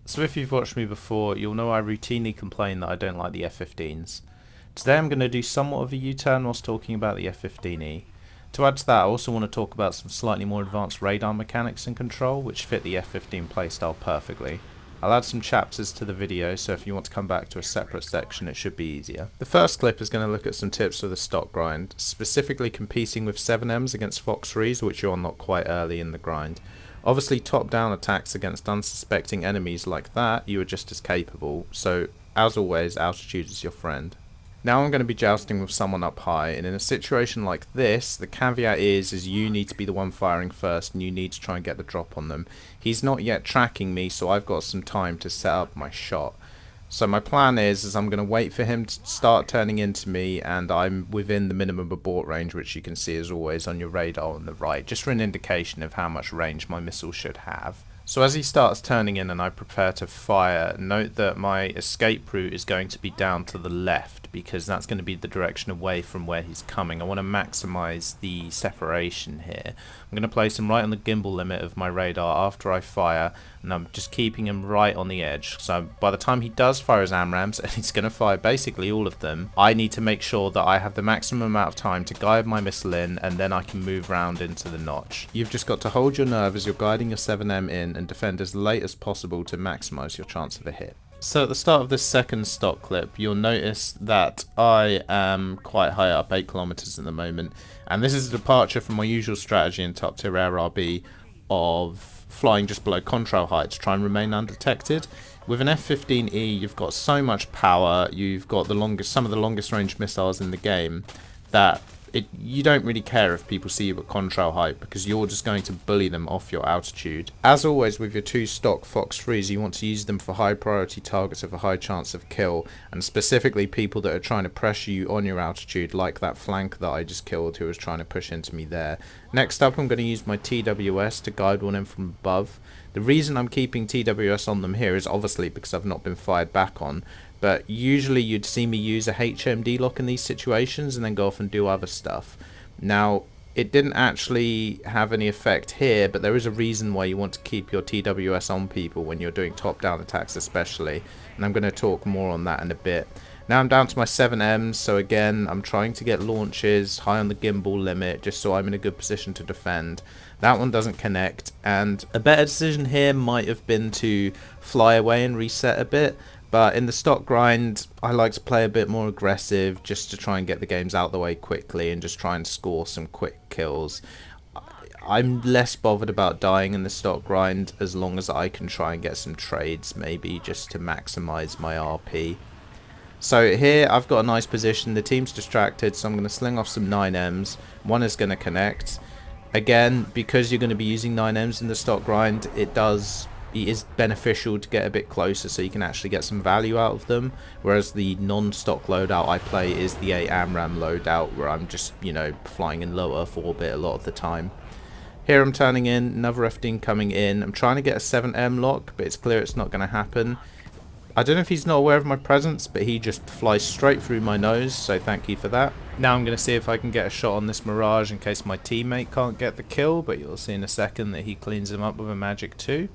So if you've watched me before, you'll know I routinely complain that I don't like the F-15s. Today I'm going to do somewhat of a U-turn whilst talking about the F-15E. To add to that, I also want to talk about some slightly more advanced radar mechanics and control, which fit the F-15 playstyle perfectly. I'll add some chapters to the video, so if you want to come back to a separate section it should be easier. The first clip is going to look at some tips for the stock grind, specifically competing with 7Ms against Fox 3s, which you unlock quite early in the grind. Obviously top-down attacks against unsuspecting enemies like that, you are just as capable, so as always, altitude is your friend. Now I'm going to be jousting with someone up high, and in a situation like this, the caveat is you need to be the one firing first and you need to try and get the drop on them. He's not yet tracking me, so I've got some time to set up my shot. So my plan is I'm going to wait for him to start turning into me, and I'm within the minimum abort range, which you can see as always on your radar on the right, just for an indication of how much range my missile should have. So as he starts turning in and I prepare to fire, note that my escape route is going to be down to the left, because that's going to be the direction away from where he's coming. I want to maximize the separation here. I'm going to place him right on the gimbal limit of my radar after I fire, and I'm just keeping him right on the edge. So by the time he does fire his AMRAAMs, and he's going to fire basically all of them, I need to make sure that I have the maximum amount of time to guide my missile in, and then I can move round into the notch. You've just got to hold your nerve as you're guiding your 7M in and defend as late as possible to maximize your chance of a hit. So at the start of this second stock clip, you'll notice that I am quite high up, 8 kilometers at the moment, and this is a departure from my usual strategy in top tier air RB of flying just below contrail height to try and remain undetected. With an F-15E, you've got so much power, you've got some of the longest range missiles in the game, that you don't really care if people see you at contrail height, because you're just going to bully them off your altitude. As always with your two stock Fox 3s, you want to use them for high priority targets with a high chance of kill, and specifically people that are trying to pressure you on your altitude, like that flank that I just killed who was trying to push into me there. Next up, I'm going to use my TWS to guide one in from above. The reason I'm keeping TWS on them here is obviously because I've not been fired back on, but usually you'd see me use a HMD lock in these situations and then go off and do other stuff. Now, it didn't actually have any effect here, but there is a reason why you want to keep your TWS on people when you're doing top-down attacks especially, and I'm going to talk more on that in a bit. Now I'm down to my 7Ms, so again, I'm trying to get launches high on the gimbal limit, just so I'm in a good position to defend. That one doesn't connect, and a better decision here might have been to fly away and reset a bit, but in the stock grind, I like to play a bit more aggressive, just to try and get the games out the way quickly and just try and score some quick kills. I'm less bothered about dying in the stock grind, as long as I can try and get some trades, maybe, just to maximize my RP. So here I've got a nice position, the team's distracted, so I'm going to sling off some 9Ms. One is going to connect. Again, because you're going to be using 9Ms in the stock grind, it is beneficial to get a bit closer so you can actually get some value out of them, whereas the non-stock loadout I play is the 8 AMRAAM loadout, where I'm just, flying in low Earth orbit a lot of the time. Here I'm turning in, another F-15 coming in. I'm trying to get a 7M lock, but it's clear it's not going to happen. I don't know if he's not aware of my presence, but he just flies straight through my nose, so thank you for that. Now I'm going to see if I can get a shot on this Mirage in case my teammate can't get the kill, but you'll see in a second that he cleans him up with a Magic 2.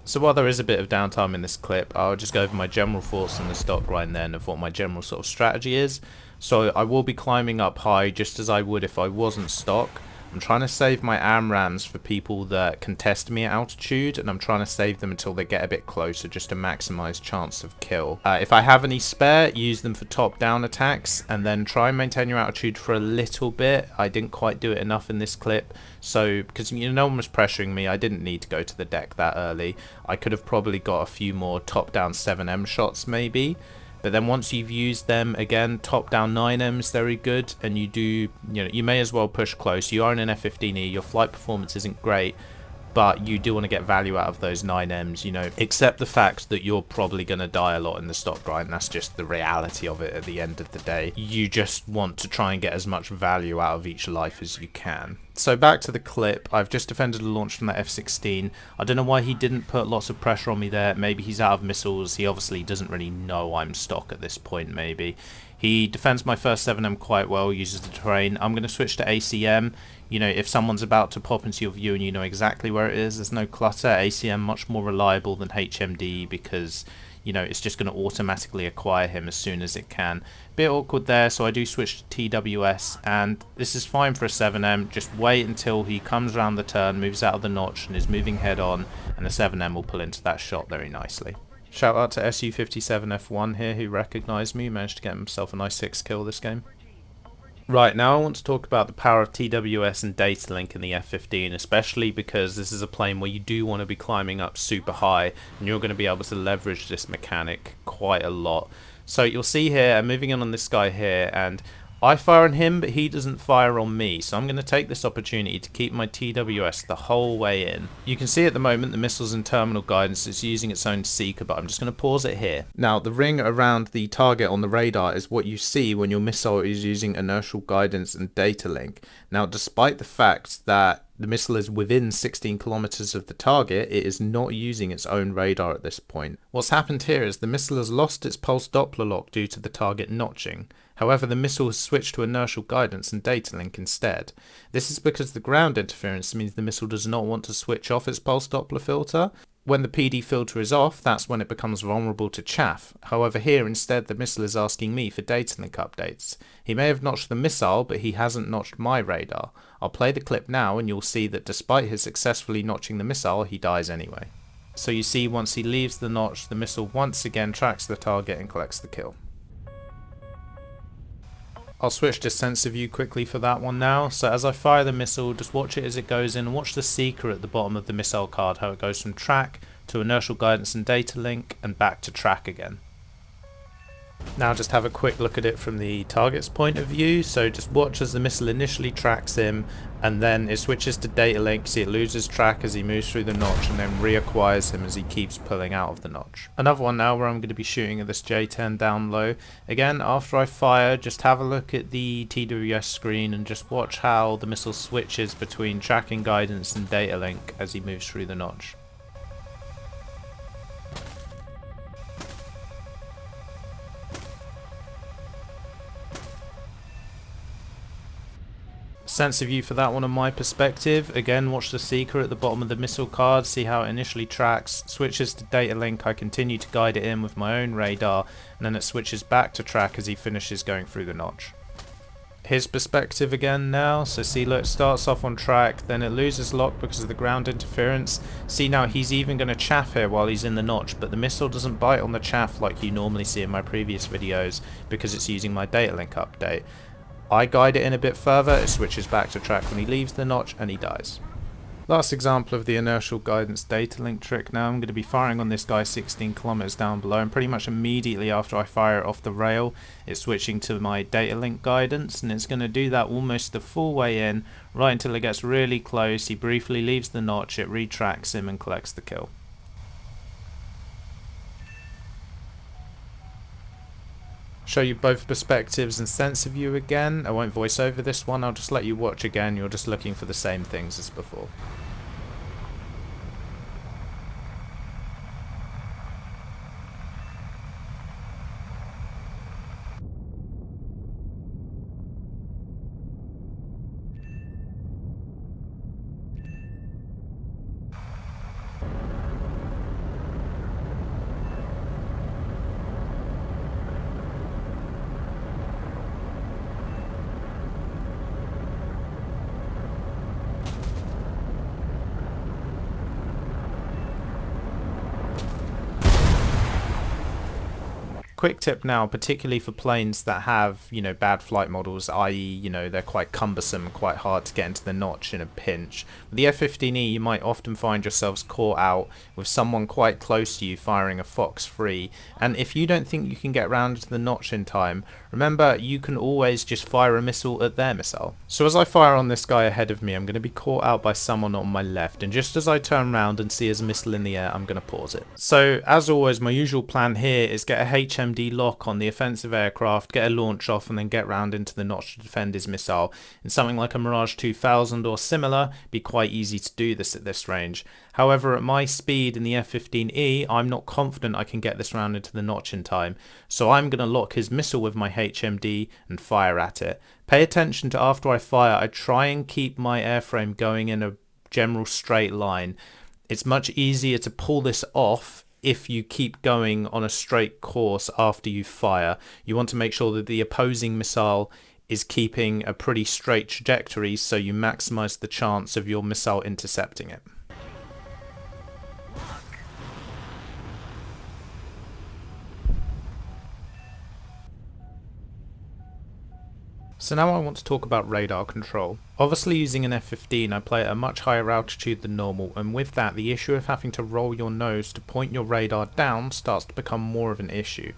So while there is a bit of downtime in this clip, I'll just go over my general thoughts on the stock grind then of what my general sort of strategy is. So I will be climbing up high just as I would if I wasn't stock. I'm trying to save my AMRAAMs for people that contest me at altitude, and I'm trying to save them until they get a bit closer just to maximize chance of kill. If I have any spare, use them for top-down attacks, and then try and maintain your altitude for a little bit. I didn't quite do it enough in this clip, so because no one was pressuring me, I didn't need to go to the deck that early. I could have probably got a few more top-down 7M shots maybe. But then once you've used them, again, top-down 9M's very good, and you may as well push close. You are in an F-15E, your flight performance isn't great, but you do want to get value out of those 9M's, accept the fact that you're probably going to die a lot in the stock grind. That's just the reality of it at the end of the day. You just want to try and get as much value out of each life as you can. So back to the clip, I've just defended a launch from that F-16. I don't know why he didn't put lots of pressure on me there. Maybe he's out of missiles. He obviously doesn't really know I'm stock at this point, maybe. He defends my first 7M quite well, uses the terrain. I'm going to switch to ACM. You know, if someone's about to pop into your view and you know exactly where it is, there's no clutter. ACM much more reliable than HMD because, you know, it's just going to automatically acquire him as soon as it can. Bit awkward there, so I do switch to TWS, and this is fine for a 7M. Just wait until he comes around the turn, moves out of the notch and is moving head on, and the 7M will pull into that shot very nicely. Shout out to SU57F1 here, who recognised me, managed to get himself a nice 6 kill this game. Right, now I want to talk about the power of TWS and datalink in the F-15, especially because this is a plane where you do want to be climbing up super high, and you're going to be able to leverage this mechanic quite a lot. So you'll see here, I'm moving in on this guy here, and I fire on him, but he doesn't fire on me, so I'm going to take this opportunity to keep my TWS the whole way in. You can see at the moment the missile's in terminal guidance, it's using its own seeker, but I'm just going to pause it here. Now, the ring around the target on the radar is what you see when your missile is using inertial guidance and data link. Now, despite the fact that the missile is within 16 kilometers of the target, it is not using its own radar at this point. What's happened here is the missile has lost its pulse Doppler lock due to the target notching. However, the missile has switched to inertial guidance and data link instead. This is because the ground interference means the missile does not want to switch off its pulse Doppler filter. When the PD filter is off, that's when it becomes vulnerable to chaff. However, here instead the missile is asking me for data link updates. He may have notched the missile, but he hasn't notched my radar. I'll play the clip now and you'll see that despite his successfully notching the missile, he dies anyway. So you see, once he leaves the notch, the missile once again tracks the target and collects the kill. I'll switch to sensor view quickly for that one now. So as I fire the missile, just watch it as it goes in and watch the seeker at the bottom of the missile card, how it goes from track to inertial guidance and data link and back to track again. Now just have a quick look at it from the target's point of view. So just watch as the missile initially tracks him and then it switches to data link. See, it loses track as he moves through the notch and then reacquires him as he keeps pulling out of the notch. Another one now where I'm going to be shooting at this J10 down low. Again, after I fire, just have a look at the TWS screen and just watch how the missile switches between tracking guidance and data link as he moves through the notch. Sensor view for that one on my perspective. Again, watch the seeker at the bottom of the missile card, see how it initially tracks, switches to data link, I continue to guide it in with my own radar, and then it switches back to track as he finishes going through the notch. His perspective again now, so see, look, it starts off on track, then it loses lock because of the ground interference. See, now he's even going to chaff here while he's in the notch, but the missile doesn't bite on the chaff like you normally see in my previous videos because it's using my data link update. I guide it in a bit further, it switches back to track when he leaves the notch and he dies. Last example of the inertial guidance data link trick now. I'm going to be firing on this guy 16 kilometers down below, and pretty much immediately after I fire it off the rail, it's switching to my data link guidance, and it's going to do that almost the full way in, right until it gets really close. He briefly leaves the notch, it retracks him and collects the kill. Show you both perspectives and sensor view again. I won't voice over this one, I'll just let you watch again. You're just looking for the same things as before. Quick tip now, particularly for planes that have, bad flight models, i.e., they're quite cumbersome, quite hard to get into the notch in a pinch. With the F-15E, you might often find yourselves caught out with someone quite close to you firing a Fox 3, and if you don't think you can get round to the notch in time, remember, you can always just fire a missile at their missile. So as I fire on this guy ahead of me, I'm going to be caught out by someone on my left, and just as I turn around and see his missile in the air, I'm going to pause it. So, as always, my usual plan here is get a HM HMD lock on the offensive aircraft, get a launch off, and then get round into the notch to defend his missile. In something like a Mirage 2000 or similar, it'd be quite easy to do this at this range. However, at my speed in the F-15E, I'm not confident I can get this round into the notch in time, so I'm going to lock his missile with my HMD and fire at it. Pay attention to after I fire, I try and keep my airframe going in a general straight line. It's much easier to pull this off if you keep going on a straight course after you fire. You want to make sure that the opposing missile is keeping a pretty straight trajectory so you maximize the chance of your missile intercepting it. So now I want to talk about radar control. Obviously using an F-15 I play at a much higher altitude than normal, and with that the issue of having to roll your nose to point your radar down starts to become more of an issue.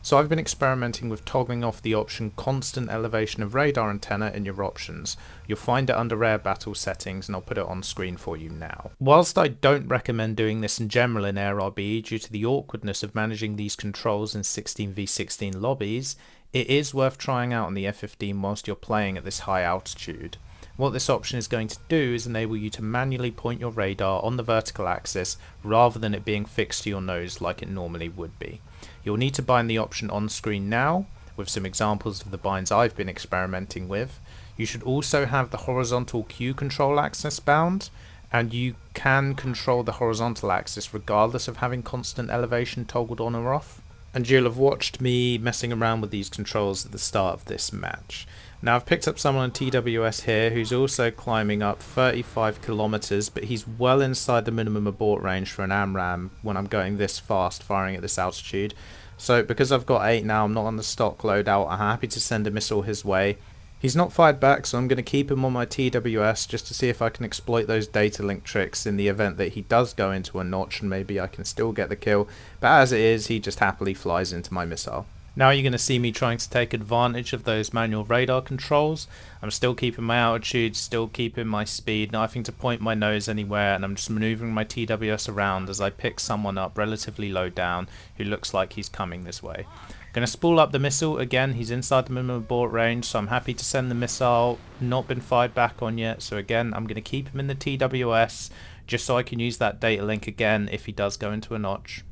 So I've been experimenting with toggling off the option constant elevation of radar antenna in your options. You'll find it under air battle settings and I'll put it on screen for you now. Whilst I don't recommend doing this in general in AirRB due to the awkwardness of managing these controls in 16v16 lobbies, it is worth trying out on the F-15 whilst you're playing at this high altitude. What this option is going to do is enable you to manually point your radar on the vertical axis rather than it being fixed to your nose like it normally would be. You'll need to bind the option on screen now, with some examples of the binds I've been experimenting with. You should also have the horizontal Q control axis bound, and you can control the horizontal axis regardless of having constant elevation toggled on or off. And you'll have watched me messing around with these controls at the start of this match. Now I've picked up someone on TWS here who's also climbing up 35 kilometers, but he's well inside the minimum abort range for an AMRAAM when I'm going this fast firing at this altitude. So because I've got 8 now, I'm not on the stock loadout, I'm happy to send a missile his way. He's not fired back, so I'm going to keep him on my TWS just to see if I can exploit those data link tricks in the event that he does go into a notch and maybe I can still get the kill. But as it is, he just happily flies into my missile. Now you're going to see me trying to take advantage of those manual radar controls. I'm still keeping my altitude, still keeping my speed, not having to point my nose anywhere, and I'm just maneuvering my TWS around as I pick someone up relatively low down who looks like he's coming this way. Going to spool up the missile. Again, he's inside the minimum abort range, so I'm happy to send the missile. Not been fired back on yet, so again I'm going to keep him in the TWS just so I can use that data link again if he does go into a notch.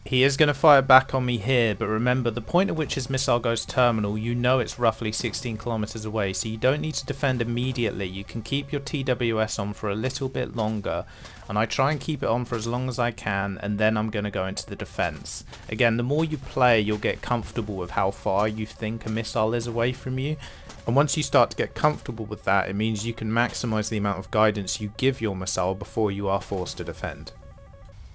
He is going to fire back on me here, but remember the point at which his missile goes terminal, you know it's roughly 16 kilometers away, so you don't need to defend immediately. You can keep your TWS on for a little bit longer, and I try and keep it on for as long as I can, and then I'm going to go into the defense. Again, the more you play, you'll get comfortable with how far you think a missile is away from you, and once you start to get comfortable with that, it means you can maximize the amount of guidance you give your missile before you are forced to defend.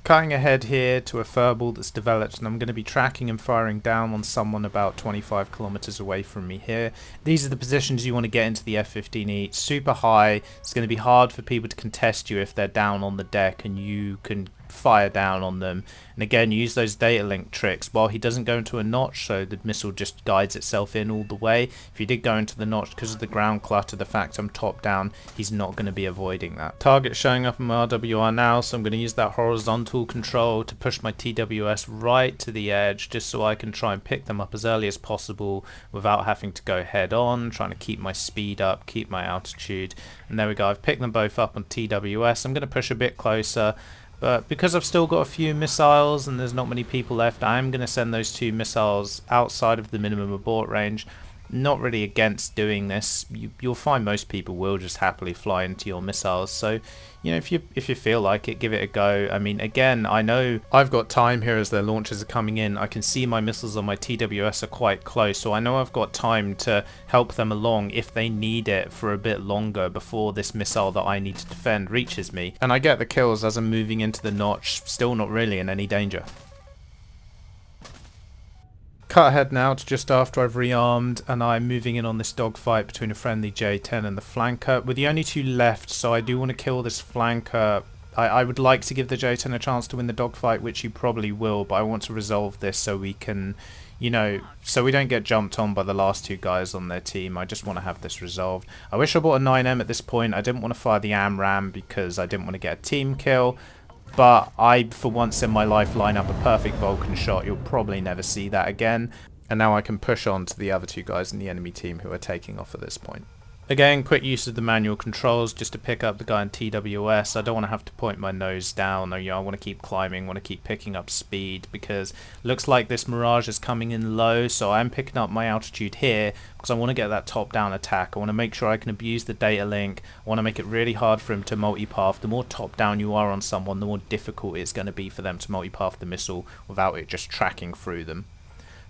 Cutting ahead here to a furball that's developed, and I'm going to be tracking and firing down on someone about 25 kilometers away from me here. These are the positions you want to get into the F-15E. It's super high. It's going to be hard for people to contest you if they're down on the deck and you can fire down on them. And again, use those data link tricks while he doesn't go into a notch, so the missile just guides itself in all the way. If he did go into the notch, because of the ground clutter, the fact I'm top down, he's not going to be avoiding that. Target showing up in my RWR now, so I'm going to use that horizontal control to push my TWS right to the edge just so I can try and pick them up as early as possible without having to go head on, trying to keep my speed up, keep my altitude. And there we go, I've picked them both up on TWS. I'm going to push a bit closer. But because I've still got a few missiles and there's not many people left, I'm going to send those 2 missiles outside of the minimum abort range. Not really against doing this. You'll find most people will just happily fly into your missiles. So, you know, if you feel like it, give it a go. I mean, again, I know I've got time here as their launches are coming in. I can see my missiles on my TWS are quite close, so I know I've got time to help them along if they need it for a bit longer before this missile that I need to defend reaches me. And I get the kills as I'm moving into the notch, still not really in any danger. Cut ahead now to just after I've rearmed and I'm moving in on this dogfight between a friendly J-10 and the flanker. We're the only 2 left, so I do want to kill this flanker. I would like to give the J-10 a chance to win the dogfight, which you probably will, but I want to resolve this so we can, you know, so we don't get jumped on by the last 2 guys on their team. I just want to have this resolved. I wish I bought a 9M at this point. I didn't want to fire the AMRAAM because I didn't want to get a team kill. but I, for once in my life, line up a perfect Vulcan shot. You'll probably never see that again. And now I can push on to the other two guys in the enemy team who are taking off at this point. Again, quick use of the manual controls just to pick up the guy in TWS. I don't want to have to point my nose down. Or, I want to keep climbing, want to keep picking up speed, because it looks like this Mirage is coming in low, so I'm picking up my altitude here because I want to get that top-down attack. I want to make sure I can abuse the data link. I want to make it really hard for him to multipath. The more top-down you are on someone, the more difficult it's going to be for them to multipath the missile without it just tracking through them.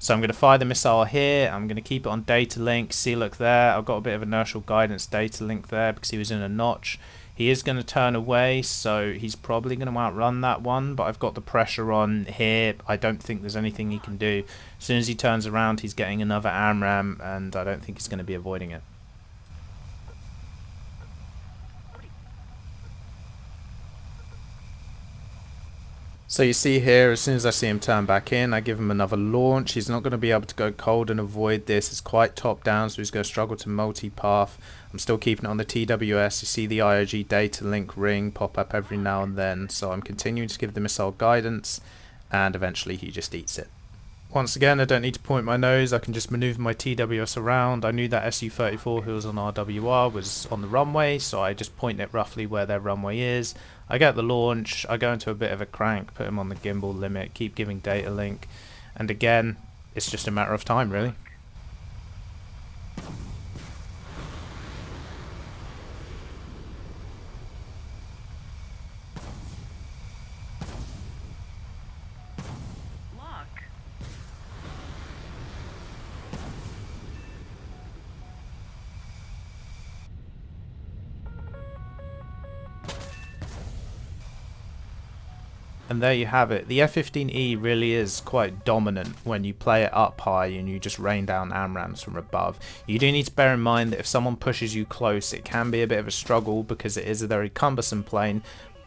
So I'm going to fire the missile here, I'm going to keep it on data link. See, look there, I've got a bit of inertial guidance data link there because he was in a notch. He is going to turn away, so he's probably going to outrun that one, but I've got the pressure on here. I don't think there's anything he can do. As soon as he turns around, he's getting another AMRAAM, and I don't think he's going to be avoiding it. So you see here, as soon as I see him turn back in, I give him another launch. He's not going to be able to go cold and avoid this. It's quite top down, so he's going to struggle to multi-path. I'm still keeping it on the TWS. You see the IOG data link ring pop up every now and then. So I'm continuing to give the missile guidance, and eventually he just eats it. Once again, I don't need to point my nose. I can just maneuver my TWS around. I knew that Su-34 who was on RWR was on the runway, so I just point it roughly where their runway is. I get the launch, I go into a bit of a crank, put him on the gimbal limit, keep giving data link, and again, it's just a matter of time, really. And there you have it. The F-15E really is quite dominant when you play it up high and you just rain down AMRAAMs from above. You do need to bear in mind that if someone pushes you close, it can be a bit of a struggle because it is a very cumbersome plane.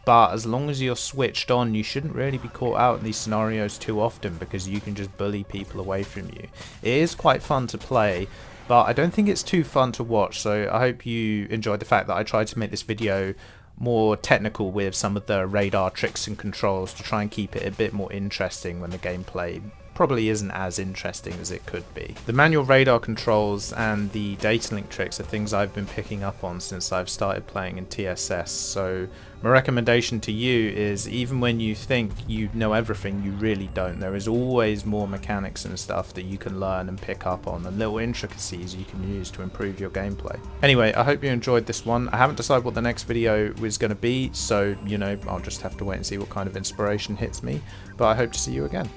But as long as you're switched on, you shouldn't really be caught out in these scenarios too often because you can just bully people away from you. It is quite fun to play, but I don't think it's too fun to watch. So I hope you enjoyed the fact that I tried to make this video more technical with some of the radar tricks and controls to try and keep it a bit more interesting when the gameplay probably isn't as interesting as it could be. The manual radar controls and the data link tricks are things I've been picking up on since I've started playing in TSS, so my recommendation to you is even when you think you know everything, you really don't. There is always more mechanics and stuff that you can learn and pick up on, and little intricacies you can use to improve your gameplay. Anyway, I hope you enjoyed this one. I haven't decided what the next video is going to be, so I'll just have to wait and see what kind of inspiration hits me, but I hope to see you again.